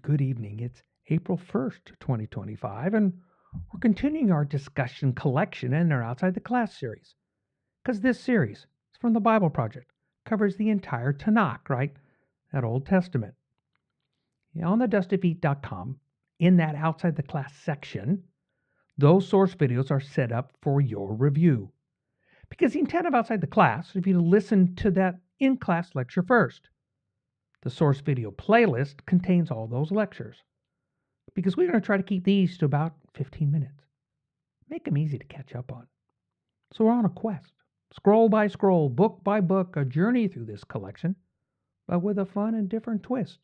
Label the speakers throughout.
Speaker 1: Good evening. It's April 1st, 2025, and we're continuing our discussion collection in our Outside the Class series. Because this series is from the Bible Project, covers the entire TaNaK, right? That Old Testament. On TheDustyFeet.com, in that Outside the Class section, those source videos are set up for your review. Because the intent of Outside the Class is for you to listen to that in-class lecture first. The source video playlist contains all those lectures, because we're going to try to keep these to about 15 minutes. Make them easy to catch up on. So we're on a quest, scroll by scroll, book by book, a journey through this collection, but with a fun and different twist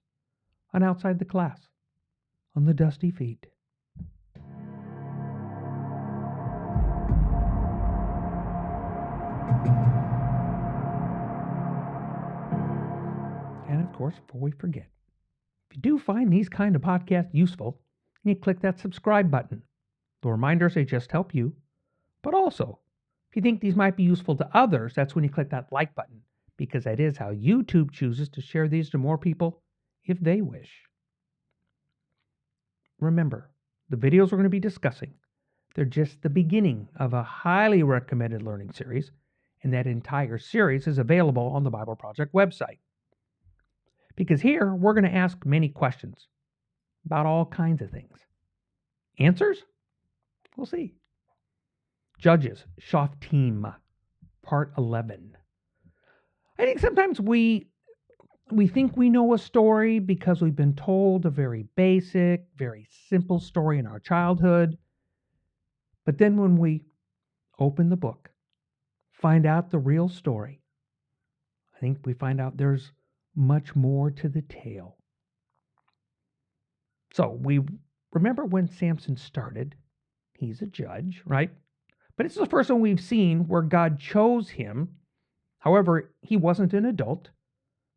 Speaker 1: on Outside the Class, on the Dusty Feet. And of course, before we forget, if you do find these kind of podcasts useful, you click that subscribe button. The reminders, they just help you. But also, if you think these might be useful to others, that's when you click that like button, because that is how YouTube chooses to share these to more people if they wish. Remember, the videos we're going to be discussing, they're just the beginning of a highly recommended learning series, and that entire series is available on the Bible Project website. Because here, we're going to ask many questions about all kinds of things. Answers? We'll see. Judges, Shoftim, Part 11. I think sometimes we think we know a story because we've been told a very basic, very simple story in our childhood. But then when we open the book, find out the real story, I think we find out there's much more to the tale. So we remember when Samson started. He's a judge, right? But it's the first one we've seen where God chose him. However, he wasn't an adult.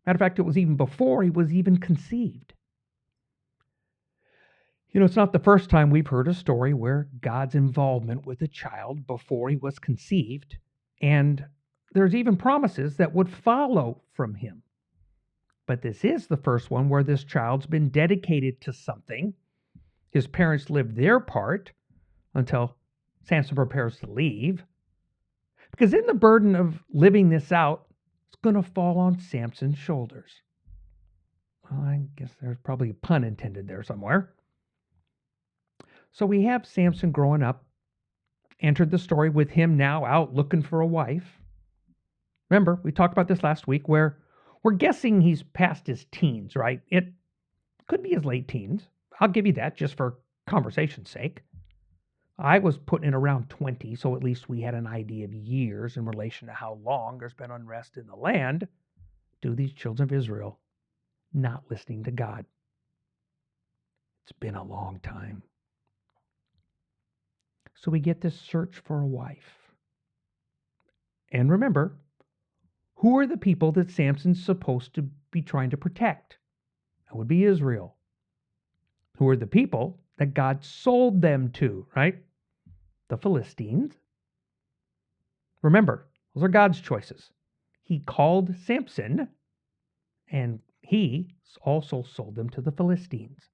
Speaker 1: Matter of fact, it was even before he was even conceived. It's not the first time we've heard a story where God's involvement with a child before he was conceived, and there's even promises that would follow from him. But this is the first one where this child's been dedicated to something. His parents lived their part until Samson prepares to leave. Because then the burden of living this out is going to fall on Samson's shoulders. Well, I guess there's probably a pun intended there somewhere. So we have Samson growing up, entered the story with him now out looking for a wife. Remember, we talked about this last week where we're guessing he's past his teens, right? It could be his late teens. I'll give you that just for conversation's sake. I was putting in around 20, so at least we had an idea of years in relation to how long there's been unrest in the land due to these children of Israel not listening to God. It's been a long time. So we get this search for a wife. And remember, who are the people that Samson's supposed to be trying to protect? That would be Israel. Who are the people that God sold them to, right? The Philistines. Remember, those are God's choices. He called Samson, and he also sold them to the Philistines.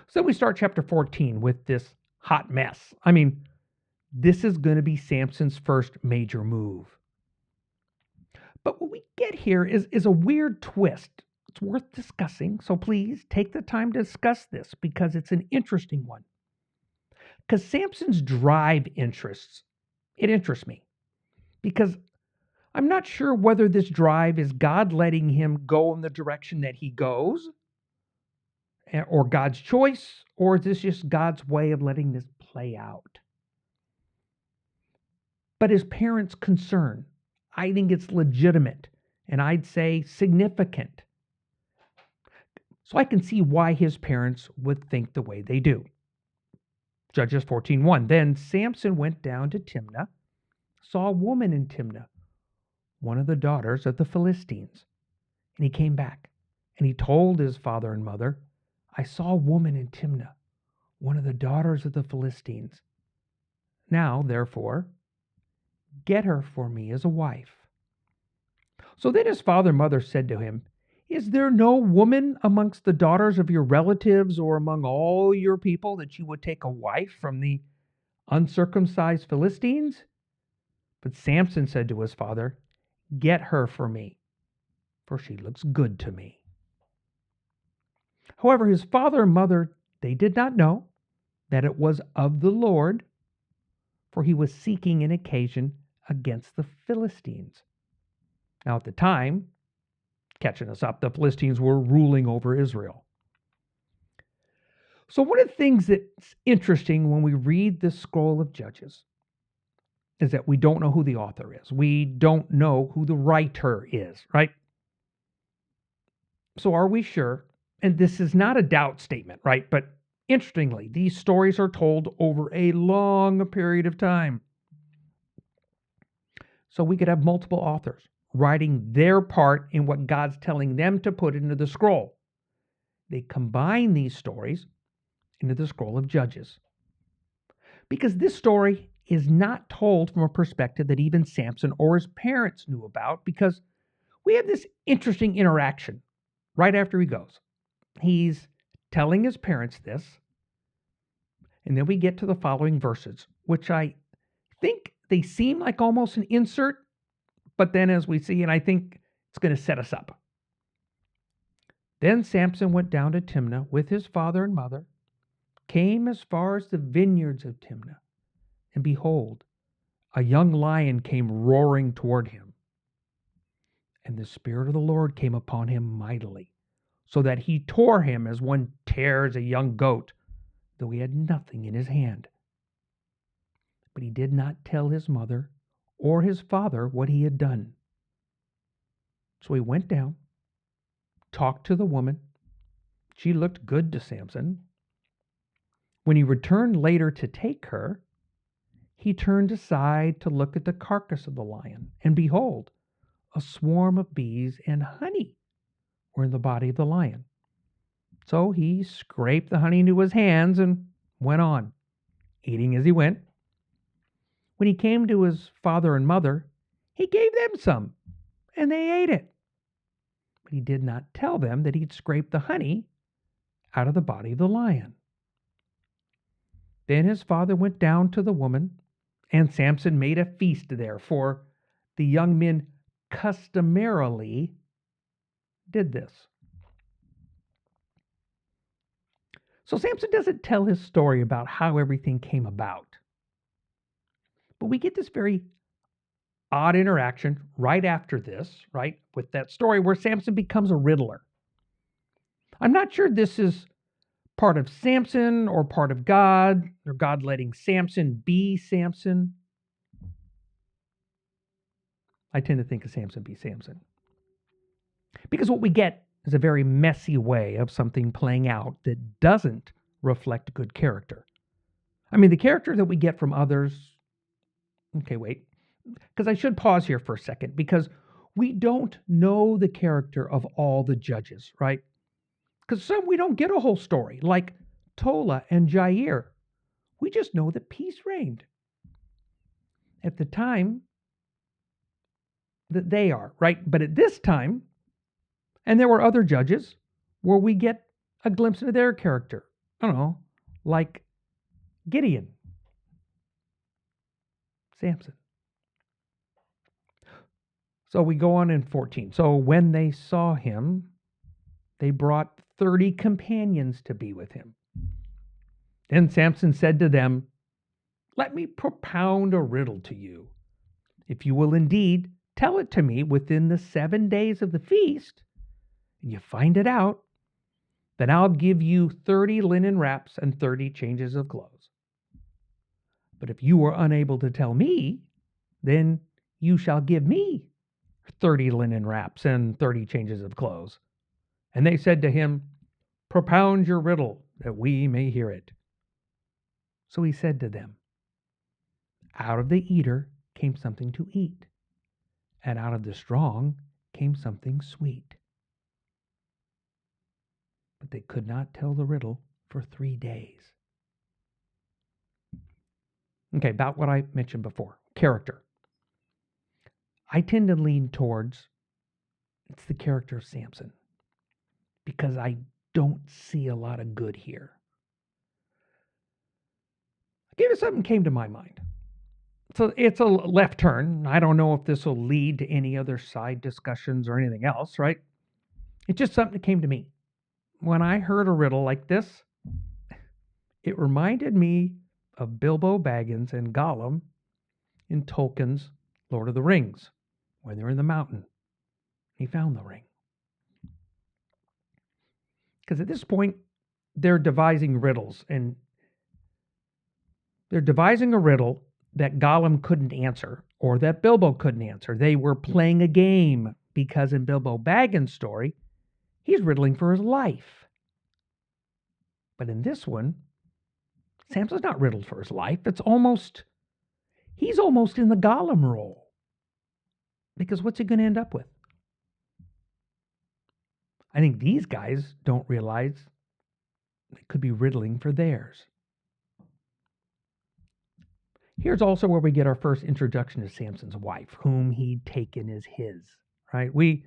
Speaker 1: So we start chapter 14 with this hot mess. I mean, this is going to be Samson's first major move. But what we get here is a weird twist. It's worth discussing, so please take the time to discuss this because it's an interesting one. Because Samson's drive it interests me. Because I'm not sure whether this drive is God letting him go in the direction that he goes, or God's choice, or is this just God's way of letting this play out? But his parents' concern, I think it's legitimate, and I'd say significant. So I can see why his parents would think the way they do. Judges 14:1. Then Samson went down to Timnah, saw a woman in Timnah, one of the daughters of the Philistines. And he came back, and he told his father and mother, I saw a woman in Timnah, one of the daughters of the Philistines. Now, therefore, get her for me as a wife. So then his father and mother said to him, Is there no woman amongst the daughters of your relatives or among all your people that you would take a wife from the uncircumcised Philistines? But Samson said to his father, Get her for me, for she looks good to me. However, his father and mother, they did not know that it was of the Lord, for he was seeking an occasion against the Philistines. Now, at the time, catching us up, the Philistines were ruling over Israel. So one of the things that's interesting when we read this scroll of Judges is that we don't know who the author is. We don't know who the writer is, right? So are we sure? And this is not a doubt statement, right? But interestingly, these stories are told over a long period of time. So we could have multiple authors writing their part in what God's telling them to put into the scroll. They combine these stories into the scroll of Judges. Because this story is not told from a perspective that even Samson or his parents knew about, because we have this interesting interaction right after he goes. He's telling his parents this, and then we get to the following verses, which I think they seem like almost an insert, but then as we see, and I think it's going to set us up. Then Samson went down to Timnah with his father and mother, came as far as the vineyards of Timnah, and behold, a young lion came roaring toward him. And the Spirit of the Lord came upon him mightily, so that he tore him as one tears a young goat, though he had nothing in his hand. But he did not tell his mother or his father what he had done. So he went down, talked to the woman. She looked good to Samson. When he returned later to take her, he turned aside to look at the carcass of the lion, and behold, a swarm of bees and honey were in the body of the lion. So he scraped the honey into his hands and went on, eating as he went. When he came to his father and mother, he gave them some, and they ate it. But he did not tell them that he'd scraped the honey out of the body of the lion. Then his father went down to the woman, and Samson made a feast there, for the young men customarily did this. So Samson doesn't tell his story about how everything came about. But we get this very odd interaction right after this, right, with that story where Samson becomes a riddler. I'm not sure this is part of Samson or part of God, or God letting Samson be Samson. I tend to think of Samson be Samson. Because what we get is a very messy way of something playing out that doesn't reflect good character. I mean, the character that we get from others. Okay, wait. Because I should pause here for a second, because we don't know the character of all the judges, right? Because some we don't get a whole story, like Tola and Jair. We just know that peace reigned at the time that they are, right? But at this time, and there were other judges where we get a glimpse into their character. I don't know, like Gideon, Samson. So we go on in 14. So when they saw him, they brought 30 companions to be with him. Then Samson said to them, Let me propound a riddle to you. If you will indeed tell it to me within the 7 days of the feast, and you find it out, then I'll give you 30 linen wraps and 30 changes of clothes. But if you are unable to tell me, then you shall give me 30 linen wraps and 30 changes of clothes. And they said to him, Propound your riddle, that we may hear it. So he said to them, Out of the eater came something to eat, and out of the strong came something sweet. But they could not tell the riddle for 3 days. Okay, about what I mentioned before, character. I tend to lean towards it's the character of Samson. because I don't see a lot of good here. Something came to my mind. So it's a left turn. I don't know if this will lead to any other side discussions or anything else, right? It's just something that came to me. When I heard a riddle like this, it reminded me of Bilbo Baggins and Gollum in Tolkien's Lord of the Rings, when they're in the mountain. He found the ring. Because at this point, they're devising riddles, and they're devising a riddle that Gollum couldn't answer or that Bilbo couldn't answer. They were playing a game because in Bilbo Baggins' story, he's riddling for his life. But in this one, Samson's not riddled for his life. He's almost in the Gollum role. Because what's he going to end up with? I think these guys don't realize they could be riddling for theirs. Here's also where we get our first introduction to Samson's wife, whom he'd taken as his, right? We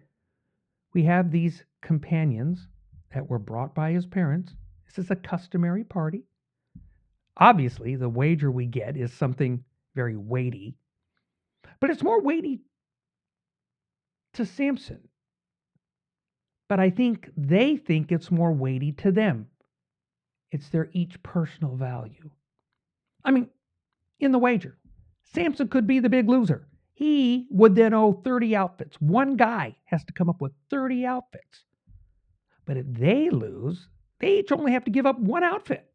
Speaker 1: have these companions that were brought by his parents. This is a customary party. Obviously, the wager we get is something very weighty, but it's more weighty to Samson. But I think they think it's more weighty to them. It's their each personal value. I mean, in the wager, Samson could be the big loser. He would then owe 30 outfits. One guy has to come up with 30 outfits. But if they lose, they each only have to give up one outfit.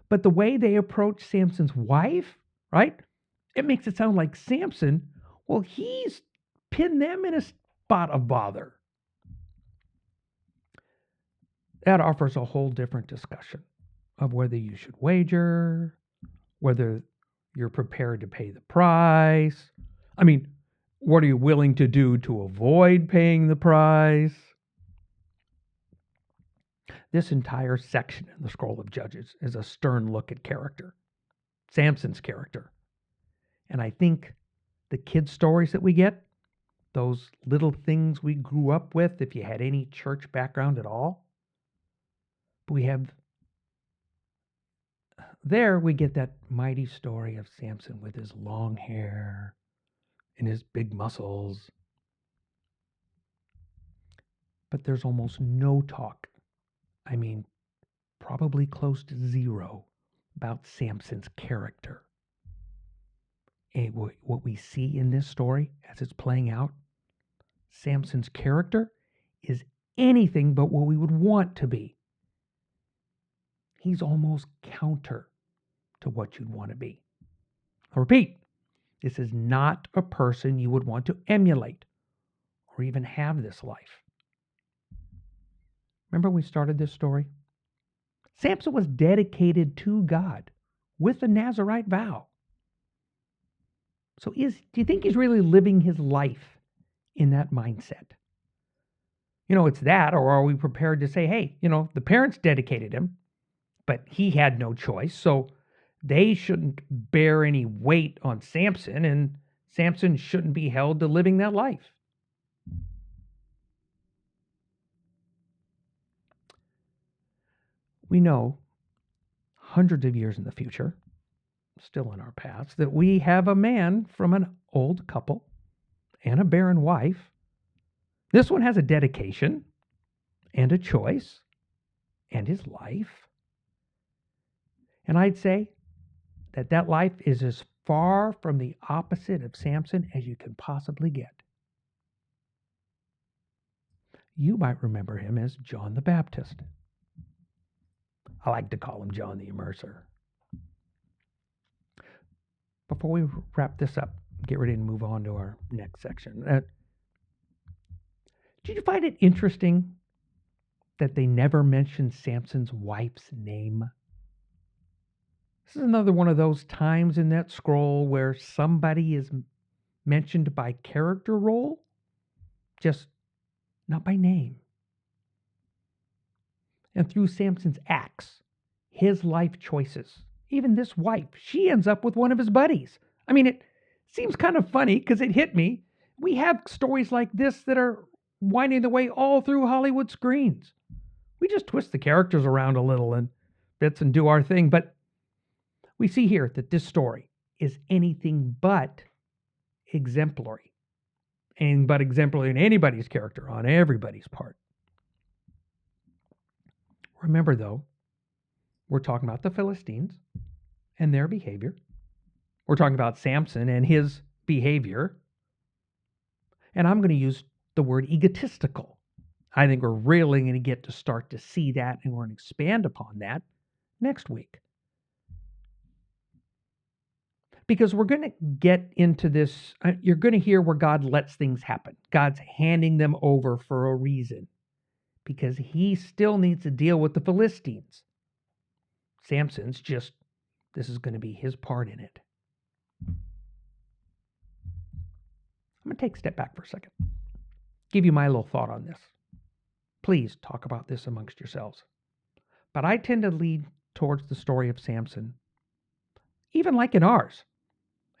Speaker 1: But the way they approach Samson's wife, right? It makes it sound like Samson, well, he's pinned them in a spot of bother. That offers a whole different discussion of whether you should wager, whether you're prepared to pay the price. I mean, what are you willing to do to avoid paying the price? This entire section in the Scroll of Judges is a stern look at character, Samson's character. And I think the kid stories that we get, those little things we grew up with, if you had any church background at all, we get that mighty story of Samson with his long hair and his big muscles. But there's almost no talk, I mean, probably close to zero, about Samson's character. And what we see in this story as it's playing out, Samson's character is anything but what we would want to be. He's almost counter to what you'd want to be. I repeat, this is not a person you would want to emulate or even have this life. Remember when we started this story? Samson was dedicated to God with the Nazirite vow. So do you think he's really living his life in that mindset? It's that, or are we prepared to say, hey, the parents dedicated him, but he had no choice, so they shouldn't bear any weight on Samson, and Samson shouldn't be held to living that life. We know hundreds of years in the future, still in our past, that we have a man from an old couple and a barren wife. This one has a dedication and a choice and his life. And I'd say that life is as far from the opposite of Samson as you can possibly get. You might remember him as John the Baptist. I like to call him John the Immerser. Before we wrap this up, get ready to move on to our next section. Did you find it interesting that they never mentioned Samson's wife's name? This is another one of those times in that scroll where somebody is mentioned by character role, just not by name. And through Samson's acts, his life choices, even this wife, she ends up with one of his buddies. I mean, it seems kind of funny because it hit me. We have stories like this that are winding their way all through Hollywood screens. We just twist the characters around a little and bits and do our thing. But we see here that this story is anything but exemplary. Anything but exemplary in anybody's character, on everybody's part. Remember, though, we're talking about the Philistines and their behavior. We're talking about Samson and his behavior. And I'm going to use the word egotistical. I think we're really going to start to see that, and we're going to expand upon that next week. Because we're going to get into this, you're going to hear where God lets things happen. God's handing them over for a reason, because he still needs to deal with the Philistines. Samson's just, this is going to be his part in it. I'm going to take a step back for a second. Give you my little thought on this. Please talk about this amongst yourselves. But I tend to lead towards the story of Samson, even like in ours.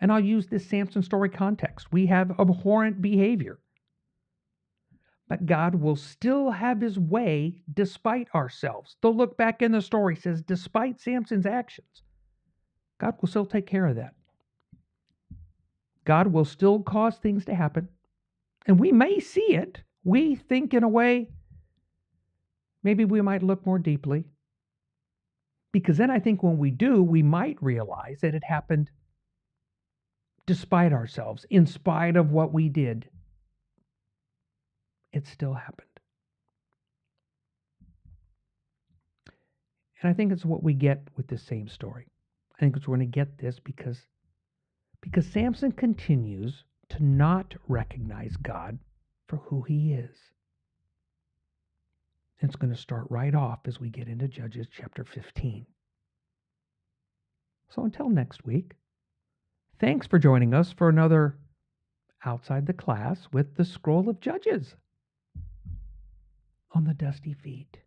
Speaker 1: And I'll use this Samson story context. We have abhorrent behavior. But God will still have his way despite ourselves. They'll look back in the story, says, despite Samson's actions, God will still take care of that. God will still cause things to happen. And we may see it. We think in a way, maybe we might look more deeply. Because then I think when we do, we might realize that it happened despite ourselves, in spite of what we did. It still happened. And I think it's what we get with this same story. I think we're going to get this because Samson continues to not recognize God for who he is. It's going to start right off as we get into Judges chapter 15. So until next week, thanks for joining us for another Outside the Class with the Scroll of Judges on the Dusty Feet.